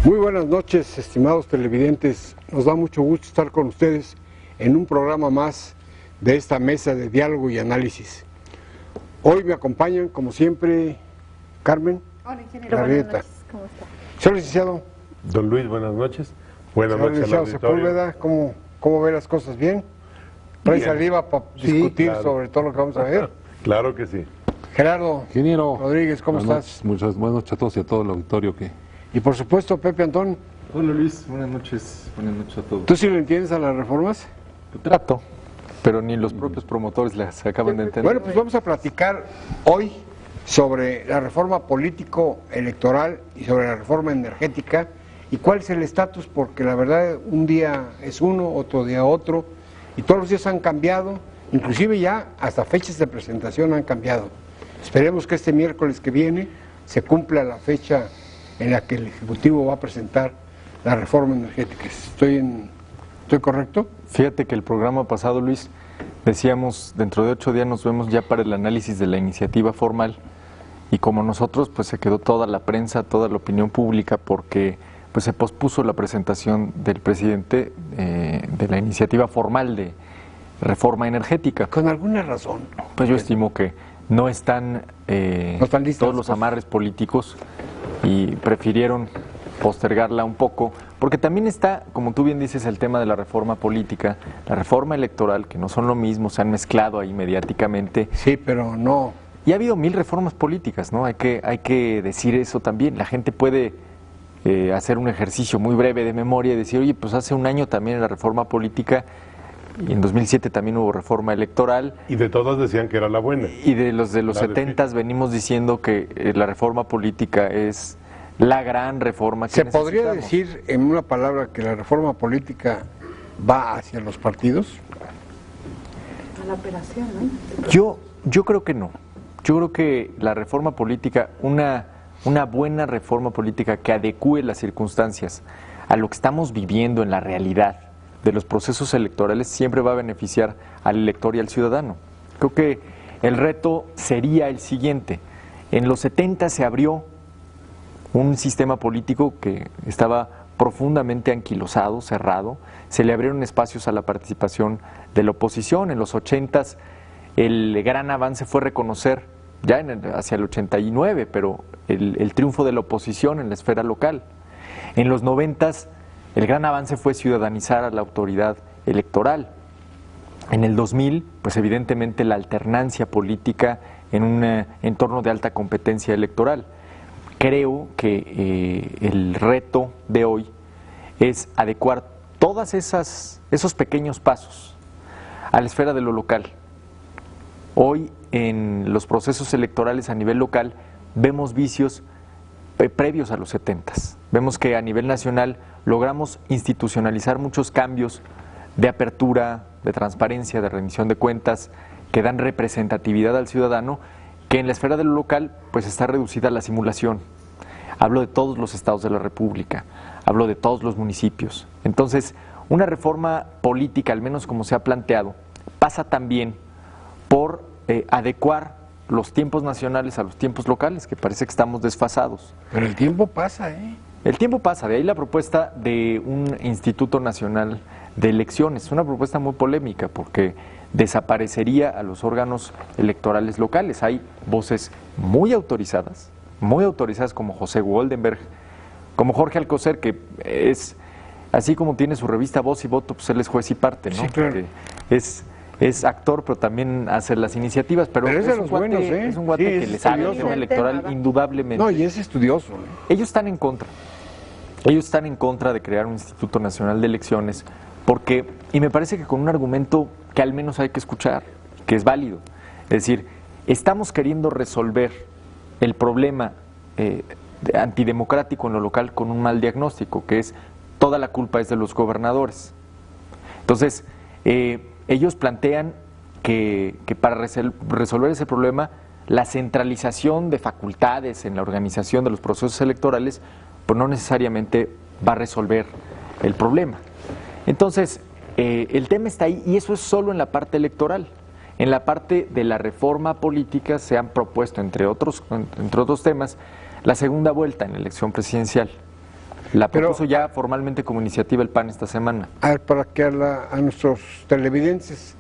Muy buenas noches, estimados televidentes. Nos da mucho gusto estar con ustedes en un programa más de esta mesa de diálogo y análisis. Hoy me acompañan, como siempre, Carmen. Hola, ingeniero, buenas noches. ¿Cómo está? Señor licenciado. Don Luis, buenas noches. Buenas Señor noches licenciado al auditorio. Sepúlveda, ¿cómo ve las cosas? ¿Bien? ¿Trae Bien. saliva para discutir claro. sobre todo lo que vamos a ver? Claro que sí. Gerardo Ingeniero Rodríguez, ¿cómo buenas estás? Noches, buenas noches a todos y a todo el auditorio que... Y por supuesto, Pepe Antón. Hola Luis, buenas noches a todos. ¿Tú sí le entiendes a las reformas? Trato, pero ni los propios promotores las acaban de entender. Bueno, pues vamos a platicar hoy sobre la reforma político-electoral y sobre la reforma energética y cuál es el estatus, porque la verdad un día es uno, otro día otro, y todos los días han cambiado, inclusive ya hasta fechas de presentación han cambiado. Esperemos que este miércoles que viene se cumpla la fecha en la que el Ejecutivo va a presentar la reforma energética. ¿Estoy correcto? Fíjate que el programa pasado, Luis, decíamos, dentro de 8 días nos vemos ya para el análisis de la iniciativa formal, y como nosotros, pues se quedó toda la prensa, toda la opinión pública, porque pues se pospuso la presentación del presidente de la iniciativa formal de reforma energética. Con alguna razón. Pues yo estimo que no están listas todos los amarres políticos y prefirieron postergarla un poco, porque también está, como tú bien dices, el tema de la reforma política, la reforma electoral, que no son lo mismo, se han mezclado ahí mediáticamente. Sí, pero no. Y ha habido 1000 reformas políticas, ¿no? Hay que decir eso también. La gente puede hacer un ejercicio muy breve de memoria y decir, oye, pues hace un año también en la reforma política, y en 2007 también hubo reforma electoral. Y de todas decían que era la buena. Y de los La 70s venimos diciendo que la reforma política es la gran reforma que ¿Se podría necesitamos. decir en una palabra que la reforma política va hacia los partidos? A la operación, ¿no? Yo creo que no. Yo creo que la reforma política, una buena reforma política que adecúe las circunstancias a lo que estamos viviendo en la realidad de los procesos electorales, siempre va a beneficiar al elector y al ciudadano. Creo que el reto sería el siguiente. En los 70 se abrió un sistema político que estaba profundamente anquilosado, cerrado. Se le abrieron espacios a la participación de la oposición. En los 80s el gran avance fue reconocer, ya hacia el 89, pero el triunfo de la oposición en la esfera local. En los 90s el gran avance fue ciudadanizar a la autoridad electoral. En el 2000, pues evidentemente la alternancia política en un entorno de alta competencia electoral. Creo que el reto de hoy es adecuar todas esos pequeños pasos a la esfera de lo local. Hoy en los procesos electorales a nivel local vemos vicios previos a los 70s. Vemos que a nivel nacional logramos institucionalizar muchos cambios de apertura, de transparencia, de rendición de cuentas, que dan representatividad al ciudadano, que en la esfera de lo local pues está reducida a la simulación. Hablo de todos los estados de la República, hablo de todos los municipios. Entonces, una reforma política, al menos como se ha planteado, pasa también por adecuar los tiempos nacionales a los tiempos locales, que parece que estamos desfasados. Pero el tiempo pasa, ¿eh? El tiempo pasa, de ahí la propuesta de un Instituto Nacional de Elecciones, una propuesta muy polémica porque desaparecería a los órganos electorales locales. Hay voces muy autorizadas como José Goldenberg, como Jorge Alcocer, que es, así como tiene su revista Voz y Voto, pues él es juez y parte, ¿no? Sí, claro. Es actor, pero también hace las iniciativas, pero es de un los guate, buenos, ¿eh? es un guate Sí, que es le sabe el estudioso. tema electoral, indudablemente. No, y es estudioso, ¿eh? Ellos están en contra. Ellos están en contra de crear un Instituto Nacional de Elecciones porque, y me parece que con un argumento que al menos hay que escuchar, que es válido. Es decir, estamos queriendo resolver el problema antidemocrático en lo local con un mal diagnóstico, que es toda la culpa es de los gobernadores. Entonces, ellos plantean que para resolver ese problema, la centralización de facultades en la organización de los procesos electorales pues no necesariamente va a resolver el problema. Entonces, el tema está ahí y eso es solo en la parte electoral. En la parte de la reforma política se han propuesto, entre otros temas, la segunda vuelta en la elección presidencial. La Pero- propuso ya formalmente como iniciativa el PAN esta semana. A ver, para que a nuestros televidentes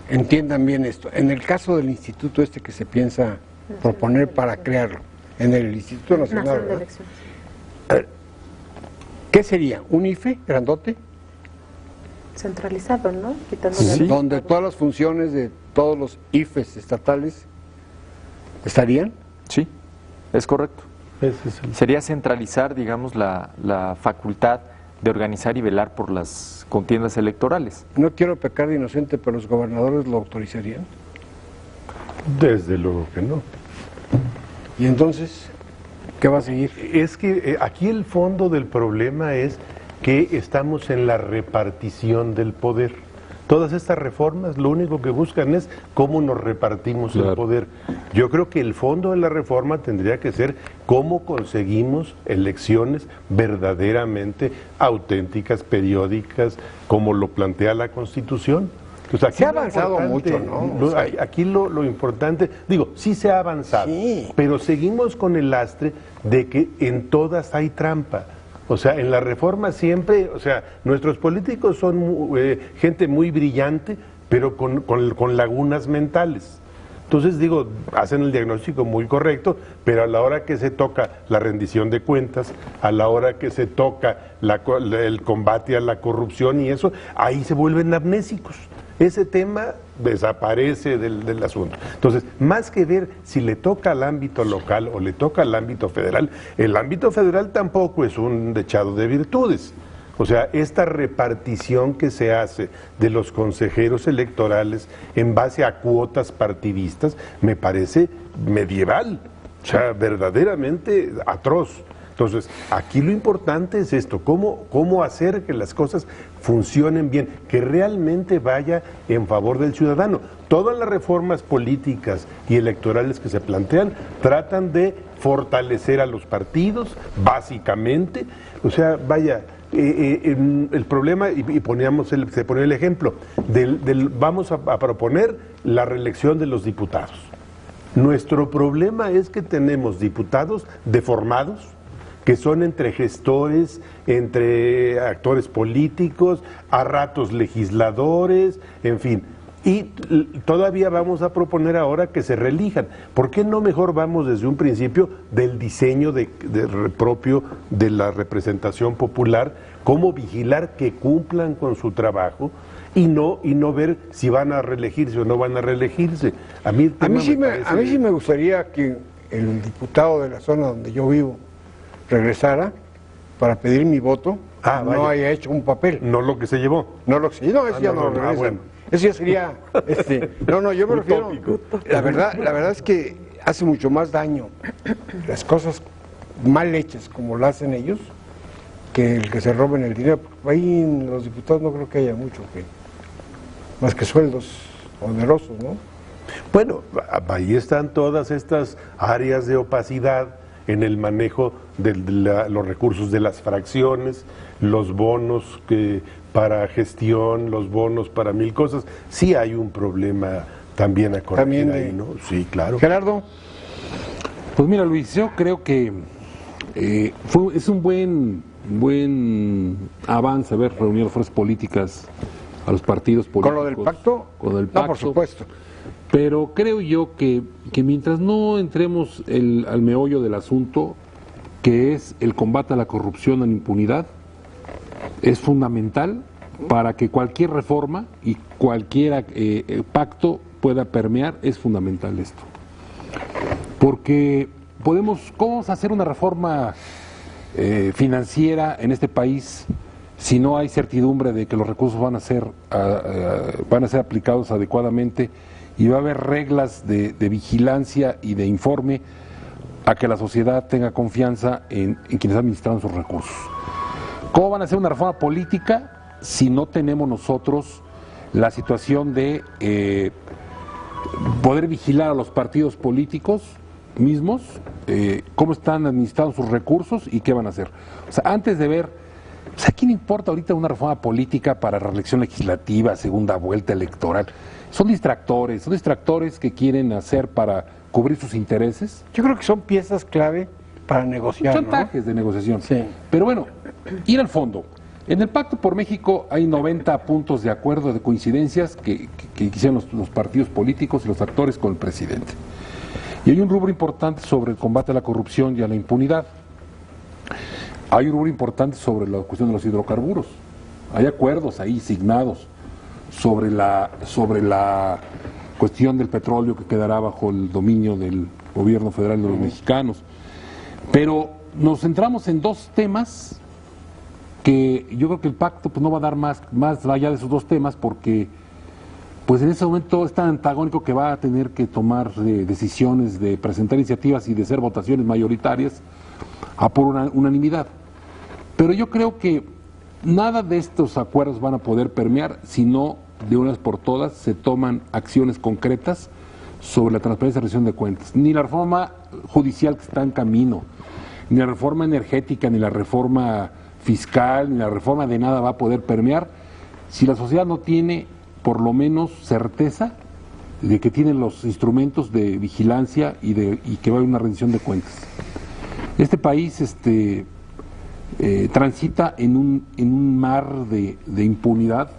entiendan bien esto, en el caso del instituto este que se piensa proponer para crearlo, en el Instituto Nacional, Nacional de ¿verdad? Elecciones. A ver, ¿qué sería? ¿Un IFE grandote? Centralizado, ¿no? Quitando Sí. Donde todas las funciones de todos los IFEs estatales estarían. Sí, es correcto. Ese es el- Sería centralizar, digamos, la facultad de organizar y velar por las contiendas electorales. No quiero pecar de inocente, pero los gobernadores lo autorizarían. Desde luego que no. Y entonces, ¿qué va a seguir? Es que aquí el fondo del problema es que estamos en la repartición del poder. Todas estas reformas lo único que buscan es cómo nos repartimos el Claro. poder. Yo creo que el fondo de la reforma tendría que ser cómo conseguimos elecciones verdaderamente auténticas, periódicas, como lo plantea la Constitución. O sea, aquí Se ha lo avanzado importante- mucho, ¿no? O sea, Aquí lo importante, digo, sí se ha avanzado, Sí. pero seguimos con el lastre de que en todas hay trampa. O sea, en la reforma siempre, o sea, nuestros políticos son gente muy brillante, pero con lagunas mentales. Entonces, digo, hacen el diagnóstico muy correcto, pero a la hora que se toca la rendición de cuentas, a la hora que se toca el combate a la corrupción y eso, ahí se vuelven amnésicos. Ese tema desaparece del asunto. Entonces, más que ver si le toca al ámbito local o le toca al ámbito federal, el ámbito federal tampoco es un dechado de virtudes. O sea, esta repartición que se hace de los consejeros electorales en base a cuotas partidistas me parece medieval, o sea, verdaderamente atroz. Entonces, aquí lo importante es esto, cómo hacer que las cosas funcionen bien, que realmente vaya en favor del ciudadano. Todas las reformas políticas y electorales que se plantean tratan de fortalecer a los partidos, básicamente. O sea, vaya, el problema, y se pone el ejemplo, vamos a proponer la reelección de los diputados. Nuestro problema es que tenemos diputados deformados, que son entre gestores, entre actores políticos, a ratos legisladores, en fin. Y todavía vamos a proponer ahora que se reelijan. ¿Por qué no mejor vamos desde un principio del diseño propio de la representación popular, cómo vigilar que cumplan con su trabajo y no ver si van a reelegirse o no van a reelegirse? A mí, A mí sí me gustaría que el diputado de la zona donde yo vivo regresara para pedir mi voto, Ah, no vaya. haya hecho un papel. No lo que se llevó. No lo que sí, no, eso ya no lo regresa. bueno. Eso ya sería, no, yo me refiero, Utópico. la verdad es que hace mucho más daño las cosas mal hechas como lo hacen ellos que el que se roben el dinero. Porque ahí en los diputados no creo que haya mucho más que sueldos onerosos, ¿no? Bueno, ahí están todas estas áreas de opacidad en el manejo de los recursos de las fracciones, los bonos para gestión, los bonos para mil cosas. Sí hay un problema también a corregir También ahí, ¿no? Sí, claro. Gerardo, Pues mira, Luis, yo creo que es un buen avance ver reunir las fuerzas políticas a los partidos políticos. ¿con lo del pacto? Con el No, pacto. por supuesto. Pero creo yo que mientras no entremos al meollo del asunto, que es el combate a la corrupción, a la impunidad, es fundamental para que cualquier reforma y cualquier pacto pueda permear, es fundamental esto. Porque ¿cómo vamos a hacer una reforma financiera en este país si no hay certidumbre de que los recursos van a ser aplicados adecuadamente y va a haber reglas de vigilancia y de informe a que la sociedad tenga confianza en quienes administran sus recursos? ¿Cómo van a hacer una reforma política si no tenemos nosotros la situación de poder vigilar a los partidos políticos mismos, cómo están administrando sus recursos y qué van a hacer? O sea, antes de ver, o sea, ¿a quién importa ahorita una reforma política para reelección legislativa, segunda vuelta electoral? Son distractores que quieren hacer para cubrir sus intereses. Yo creo que son piezas clave para negociar, ¿no? chantajes de negociación. Sí. Pero bueno, ir al fondo. En el Pacto por México hay 90 puntos de acuerdo, de coincidencias que hicieron los partidos políticos y los actores con el presidente. Y hay un rubro importante sobre el combate a la corrupción y a la impunidad. Hay un rubro importante sobre la cuestión de los hidrocarburos. Hay acuerdos ahí signados sobre la cuestión del petróleo que quedará bajo el dominio del gobierno federal de los mexicanos. Pero nos centramos en dos temas que yo creo que el pacto pues no va a dar más allá de esos dos temas, porque pues en ese momento es tan antagónico que va a tener que tomar decisiones de presentar iniciativas y de hacer votaciones mayoritarias a por unanimidad. Pero yo creo que nada de estos acuerdos van a poder permear si no de una vez por todas se toman acciones concretas sobre la transparencia y rendición de cuentas. Ni la reforma judicial que está en camino, ni la reforma energética, ni la reforma fiscal, ni la reforma de nada va a poder permear si la sociedad no tiene por lo menos certeza de que tiene los instrumentos de vigilancia y que va a haber una rendición de cuentas. Este país transita en un mar de impunidad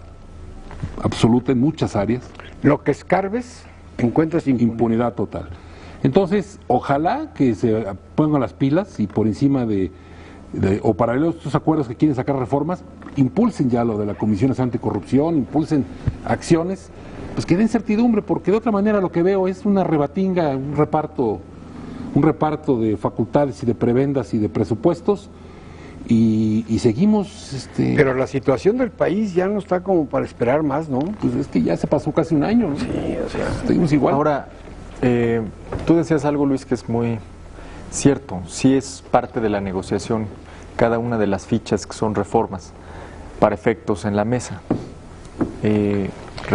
absoluta en muchas áreas. Lo que escarbes encuentras impunidad total. Entonces, ojalá que se pongan las pilas y por encima o paralelo a estos acuerdos que quieren sacar reformas, impulsen ya lo de la Comisión Anticorrupción, impulsen acciones, pues que den certidumbre, porque de otra manera lo que veo es una rebatinga, un reparto de facultades y de prebendas y de presupuestos, y seguimos... Pero la situación del país ya no está como para esperar más, ¿no? Pues es que ya se pasó casi un año, ¿no? Sí, o sea... Seguimos igual. Ahora, tú decías algo, Luis, que es muy cierto. Sí es parte de la negociación cada una de las fichas que son reformas para efectos en la mesa.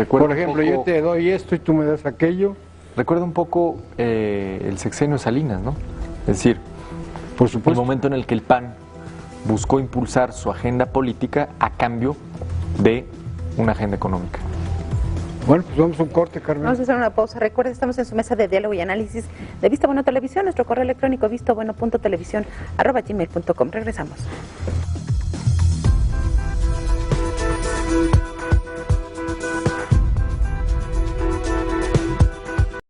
Por ejemplo, yo te doy esto y tú me das aquello. Recuerda un poco el sexenio de Salinas, ¿no? Es decir, por supuesto, el momento en el que el PAN buscó impulsar su agenda política a cambio de una agenda económica. Bueno, pues vamos a un corte, Carmen. Vamos a hacer una pausa. Recuerden, estamos en su mesa de diálogo y análisis de Vista Bueno Televisión. Nuestro correo electrónico vistabueno.televisión@gmail.com. Regresamos.